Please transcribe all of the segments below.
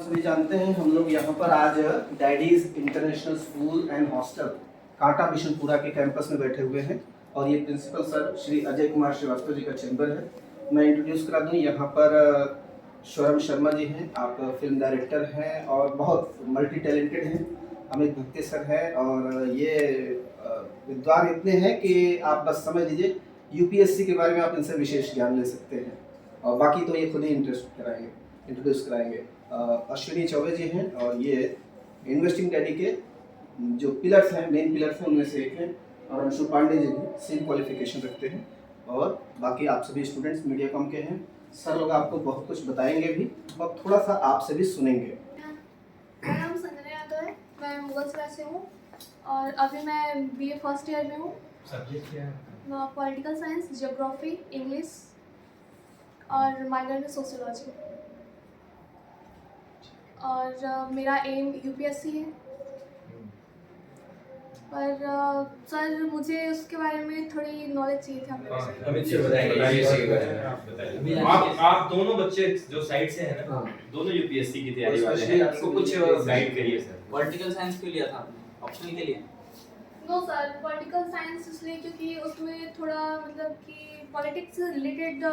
सभी जानते हैं हम लोग यहाँ पर आज daddies international school and hostel कांटा बिशनपुरा के कैंपस में बैठे हुए हैं और ये प्रिंसिपल सर श्री अजय कुमार श्रीवास्तव जी का चैम्बर है। मैं इंट्रोड्यूस करा दूँ, यहाँ पर स्वरम शर्मा जी हैं, आप फिल्म डायरेक्टर हैं और बहुत मल्टी टैलेंटेड हैं। अमित भक्ति सर है और ये विद्वान इतने हैं कि आप बस समझ लीजिए यूपीएससी के बारे में आप इनसे विशेष ज्ञान ले सकते हैं और बाकी तो ये खुद ही इंट्रोड्यूस कराएंगे। अश्विनी चौबे जी हैं और ये इन्वेस्टिंग डैडी के जो पिलर्स हैं, मेन पिलर्स हैं, उनमें से एक हैं। और अंशु पांडे जी भी सेम क्वालिफिकेशन रखते हैं और बाकी आप सभी स्टूडेंट्स मीडिया कॉम के हैं। सर लोग आपको बहुत कुछ बताएंगे भी और थोड़ा सा आपसे भी सुनेंगे। मेरा नाम संजना यादव है, मैं मुगलसराय से हूँ और अभी मैं बीए फर्स्ट ईयर में हूँ। सब्जेक्ट क्या है? पॉलिटिकल साइंस, ज्योग्राफी, इंग्लिश और माइनर में सोशियोलॉजी। और मेरा एम यूपीएससी है। पर सर मुझे उसके बारे में थोड़ी नॉलेज चाहिए थी आपको। अभी से बताएंगे। आप दोनों बच्चे जो साइड से हैं ना, दोनों यूपीएससी की तैयारी वाले हैं, आपको कुछ गाइड करिए सर। पॉलिटिकल साइंस क्यों लिया था आपने? ऑप्शनल के लिए? नो सर, पॉलिटिकल साइंस इसलिए क्योंकि उसमें थोड़ा मतलब कि पॉलिटिक्स से रिलेटेड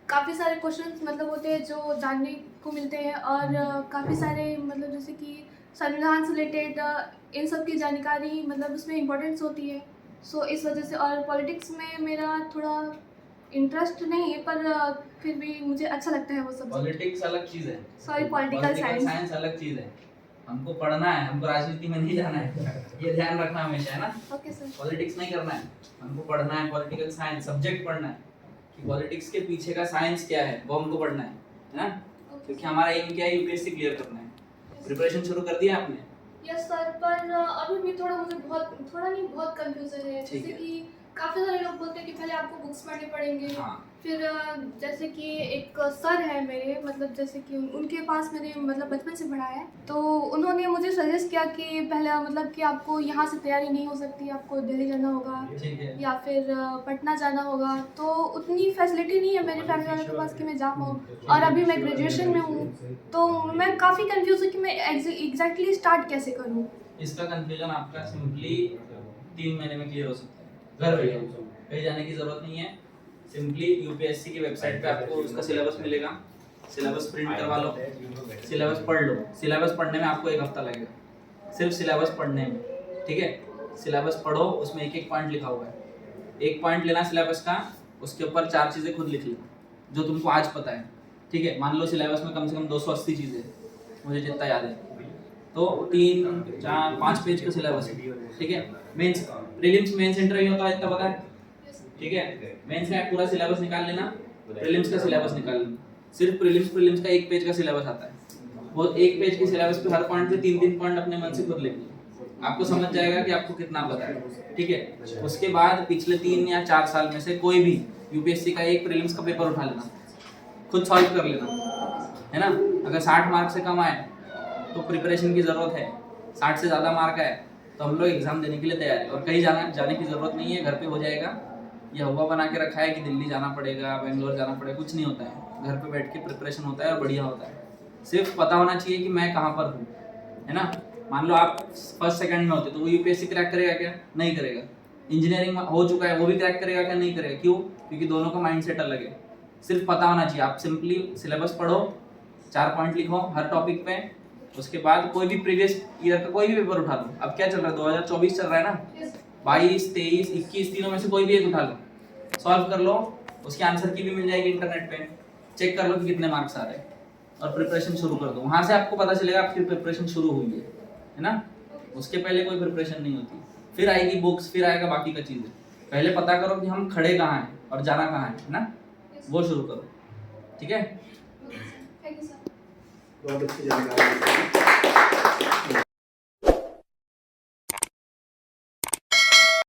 काफ़ी सारे क्वेश्चंस मतलब होते हैं जो जानने को मिलते हैं और काफ़ी सारे मतलब जैसे कि संविधान से रिलेटेड इन सब की जानकारी मतलब उसमें इम्पोर्टेंस होती है। सो इस वजह से और पॉलिटिक्स में मेरा थोड़ा इंटरेस्ट नहीं है पर फिर भी मुझे अच्छा लगता है वो सब। पॉलिटिक्स अलग चीज़ है, सॉरी, पॉलिटिकल साइंस अलग चीज़ है। हमको पढ़ना है, हमको राजनीति में नहीं जाना है, ये ध्यान रखना हमेशा, है ना? Okay sir. पॉलिटिक्स नहीं करना है, हमको पढ़ना है पॉलिटिकल साइंस, सब्जेक्ट पढ़ना है कि पॉलिटिक्स के पीछे का साइंस क्या है वो हमको पढ़ना है ना? क्योंकि हमारा एम क्या है, यूपीएससी क्लियर करना है। प्रिपरेशन शुरू कर दिया आपने? यस सर, पर अभी भी मुझे बहुत कंफ्यूजन है। जैसे कि काफ़ी सारे लोग बोलते हैं कि पहले आपको बुक्स पढ़ने पड़ेंगे। हाँ। फिर जैसे कि एक सर है मेरे मतलब जैसे कि उनके पास मैंने मतलब बचपन से पढ़ा है, तो उन्होंने मुझे सजेस्ट किया कि पहले मतलब कि आपको यहाँ से तैयारी नहीं हो सकती, आपको दिल्ली जाना होगा या फिर पटना जाना होगा। तो उतनी फैसिलिटी नहीं है मेरे फैमिली वालों के पास कि मैं जा पाऊँ और अभी मैं ग्रेजुएशन में हूँ, तो मैं काफ़ी कंफ्यूज हूँ कि मैं एग्जैक्टली स्टार्ट कैसे करूँ। इसका कंफ्यूजन आपका सिंपली 3 महीने में क्लियर हो सकता है। घर बैठे कहीं जाने की जरूरत नहीं है। सिंपली यूपीएससी की वेबसाइट पे आपको उसका सिलेबस मिलेगा, सिलेबस प्रिंट करवा लो, सिलेबस पढ़ लो। सिलेबस पढ़ने में आपको 1 हफ्ता लगेगा, सिर्फ सिलेबस पढ़ने में, ठीक है? सिलेबस पढ़ो, उसमें एक पॉइंट लिखा हुआ है, 1 पॉइंट लेना सिलेबस का, उसके ऊपर 4 चीज़ें खुद लिख लेना जो तुमको आज पता है, ठीक है? मान लो सिलेबस में कम से कम 280 चीज़ें, मुझे जितना याद है, तो 3, 4, 5 पेज का सिलेबस है, ठीक है? मेंस, प्रीलिम्स, मेंस, इंटरव्यू होता है, इतना पता है, ठीक है? मेंस का पूरा सिलेबस निकाल लेना, प्रीलिम्स का सिलेबस निकाल लेना। सिर्फ प्रीलिम्स का 1 पेज का सिलेबस आता है, वो 1 पेज के सिलेबस पे हर पॉइंट पे 3-3 पॉइंट अपने मन से खुद लिखना, आपको समझ जाएगा कि आपको कितना पता है, ठीक है? उसके बाद पिछले 3 या 4 साल में से कोई भी यूपीएससी का एक प्रीलिम्स का पेपर उठा लेना, खुद सॉल्व कर लेना, है ना? अगर 60 मार्क से कम आए तो प्रिपरेशन की ज़रूरत है, 60 से ज़्यादा मार्क आए तो हम लोग एग्ज़ाम देने के लिए तैयार है और कहीं जाने की ज़रूरत नहीं है, घर पे हो जाएगा। यह हुआ बना के रखा है कि दिल्ली जाना पड़ेगा, बेंगलोर जाना पड़ेगा, कुछ नहीं होता है, घर पे बैठ के प्रिपरेशन होता है और बढ़िया होता है। सिर्फ पता होना चाहिए कि मैं कहाँ पर हूँ, है ना? मान लो आप फर्स्ट सेकंड में होते तो वो यूपीएससी क्रैक करेगा क्या? नहीं करेगा। इंजीनियरिंग हो चुका है वो भी क्रैक करेगा क्या? नहीं करेगा। क्यों? क्योंकि दोनों का माइंडसेट अलग है। सिर्फ पता होना चाहिए, आप सिंपली सिलेबस पढ़ो, 4 पॉइंट लिखो हर टॉपिक पे, उसके बाद कोई भी प्रीवियस ईयर का कोई भी पेपर उठा लो। अब क्या चल रहा है, 2024 चल रहा है ना, 22, 23, 21, तीनों में से कोई भी एक उठा लो, सॉल्व कर लो, उसके आंसर की भी मिल जाएगी इंटरनेट पे, चेक कर लो कि कितने मार्क्स आ रहे हैं और प्रिपरेशन शुरू कर दो। वहाँ से आपको पता चलेगा आपकी प्रिपरेशन शुरू हुई है ना? उसके पहले कोई प्रिपरेशन नहीं होती, फिर आएगी बुक्स, फिर आएगा बाकी का चीज़ें। पहले पता करो कि हम खड़े कहाँ हैं और जाना कहाँ है ना? वो शुरू करो, ठीक है? Thank you sir. बहुत अच्छी जानकारी।